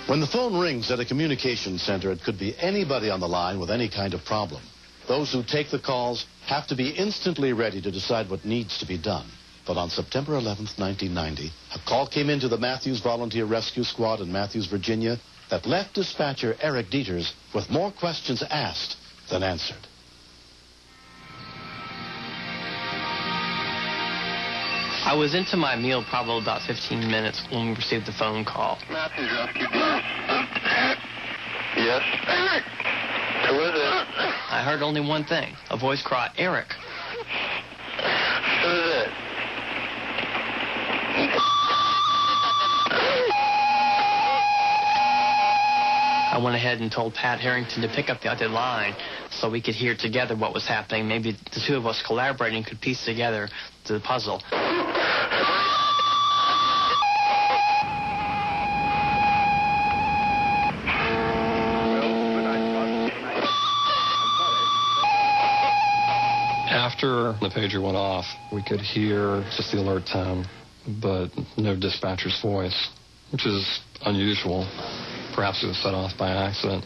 When the phone rings at a communications center, it could be anybody on the line with any kind of problem. Those who take the calls have to be instantly ready to decide what needs to be done. But on September 11th, 1990, a call came into the Mathews Volunteer Rescue Squad in Mathews, Virginia, that left dispatcher Eric Dieters with more questions asked than answered. I was into my meal probably about 15 minutes when we received the phone call. Mathews Rescue. Yes. Eric! Who is it? I heard only one thing, a voice cry, Eric. Who is it? I went ahead and told Pat Harrington to pick up the other line so we could hear together what was happening. Maybe the two of us collaborating could piece together the puzzle. After the pager went off, we could hear just the alert tone, but no dispatcher's voice, which is unusual. Perhaps it was set off by accident.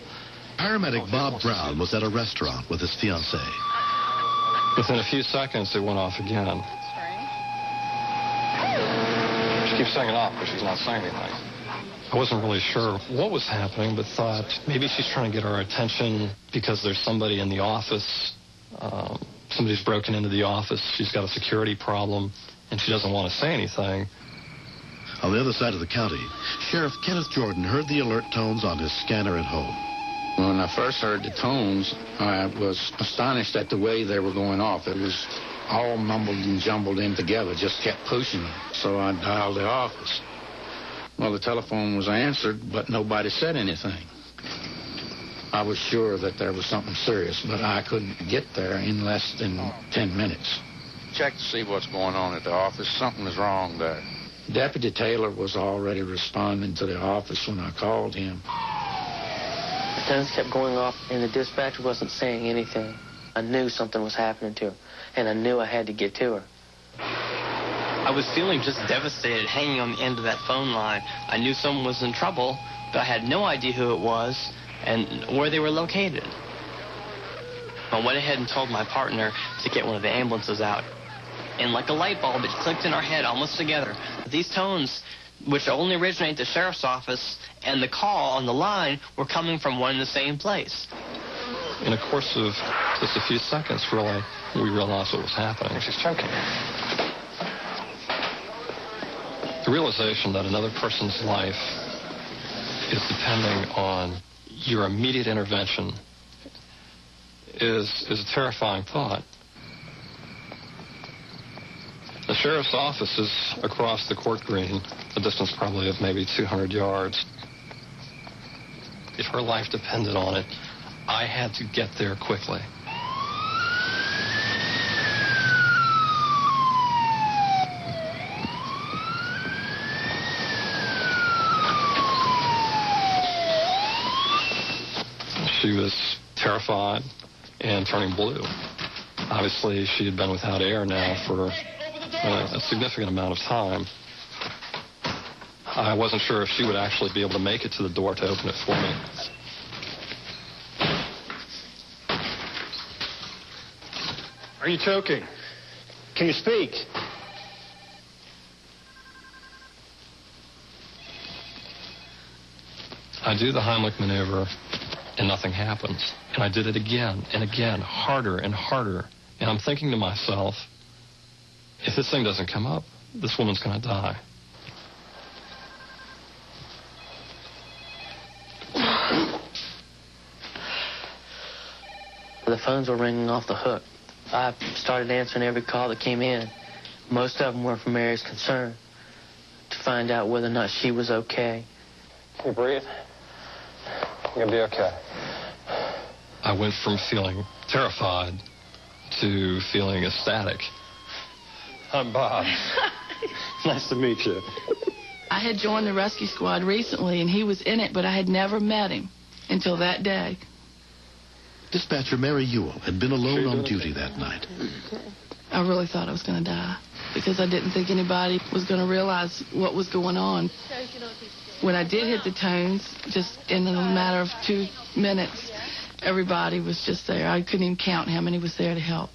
Paramedic Bob Brown was at a restaurant with his fiancée. Within a few seconds, it went off again. She keeps saying it off, but she's not saying anything. I wasn't really sure what was happening, but thought maybe she's trying to get our attention because there's somebody in the office. Somebody's broken into the office. She's got a security problem, and she doesn't want to say anything. On the other side of the county, Sheriff Kenneth Jordan heard the alert tones on his scanner at home. When I first heard the tones, I was astonished at the way they were going off. It was all mumbled and jumbled in together, just kept pushing. So I dialed the office. Well, the telephone was answered, but nobody said anything. I was sure that there was something serious, but I couldn't get there in less than 10 minutes. Check to see what's going on at the office. Something is wrong there. Deputy Taylor was already responding to the office when I called him. The tones kept going off, and the dispatcher wasn't saying anything. I knew something was happening to her, and I knew I had to get to her. I was feeling just devastated hanging on the end of that phone line. I knew someone was in trouble, but I had no idea who it was and where they were located. I went ahead and told my partner to get one of the ambulances out. And like a light bulb, it clicked in our head almost together. These tones, which only originate at the sheriff's office, and the call on the line were coming from one and the same place. In the course of just a few seconds, really, we realized what was happening. She's choking. The realization that another person's life is depending on your immediate intervention is a terrifying thought. The sheriff's office is across the court green, a distance probably of maybe 200 yards. If her life depended on it, I had to get there quickly. She was terrified and turning blue. Obviously, she had been without air now for a significant amount of time. I wasn't sure if she would actually be able to make it to the door to open it for me. Are you choking? Can you speak? I do the Heimlich maneuver, and nothing happens. And I did it again and again, harder and harder. And I'm thinking to myself, if this thing doesn't come up, this woman's going to die. The phones were ringing off the hook. I started answering every call that came in. Most of them were from areas concerned, to find out whether or not she was okay. Can you breathe? You're going to be okay. I went from feeling terrified to feeling ecstatic. I'm Bob. Nice to meet you. I had joined the rescue squad recently, and he was in it, but I had never met him until that day. Dispatcher Mary Ewell had been alone on duty that night. I really thought I was going to die. because I didn't think anybody was going to realize what was going on. When I did hit the tones, just in a matter of 2 minutes, everybody was just there. I couldn't even count how many was there to help.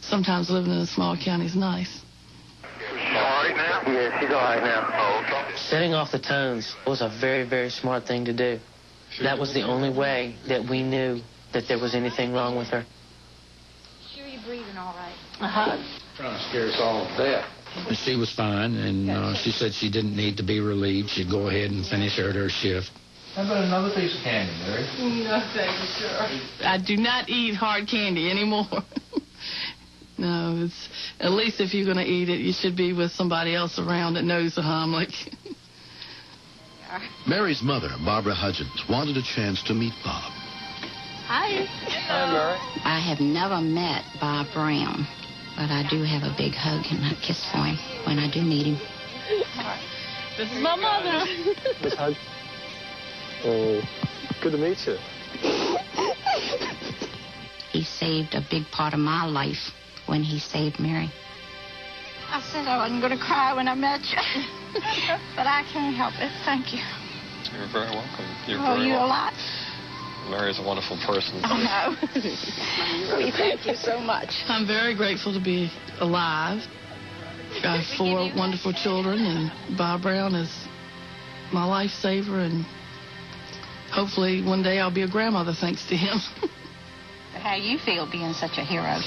Sometimes living in a small county is nice. All right now? Yeah, she's all right now. Oh, okay. Setting off the tones was a very, very smart thing to do. That was the only way that we knew that there was anything wrong with her. Sure you're breathing all right? Uh-huh. Trying to scare us all to death. And she was fine, and she said she didn't need to be relieved. She'd go ahead and finish her shift. How about another piece of candy, Mary? No, thank you, sir. I do not eat hard candy anymore. No, it's at least if you're going to eat it, you should be with somebody else around that knows the Heimlich. Mary's mother, Barbara Hudgens, wanted a chance to meet Bob. Hi. Hi, Mary. I have never met Bob Brown, but I do have a big hug and a kiss for him when I do meet him. This is my mother. Miss Hug. Good to meet you. He saved a big part of my life when he saved Mary. I said I wasn't going to cry when I met you, but I can't help it. Thank you. You're very welcome. You're Oh, very you a welcome. lot? Mary's a wonderful person. Oh, no. We thank you so much. I'm very grateful to be alive. I have 4 wonderful children, and Bob Brown is my lifesaver, and hopefully one day I'll be a grandmother thanks to him. How you feel being such a hero?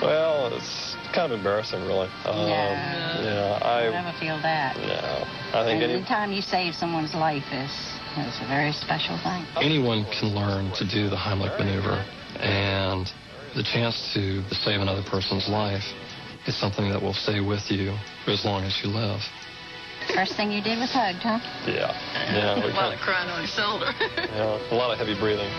Well, it's kind of embarrassing, really. Yeah, I never feel that. No, I think Any time you save someone's life is a very special thing. anyone can learn to do the Heimlich maneuver, and the chance to save another person's life is something that will stay with you for as long as you live. First thing you did was hugged, huh? Yeah. A lot of crying on your shoulder. Yeah, a lot of heavy breathing.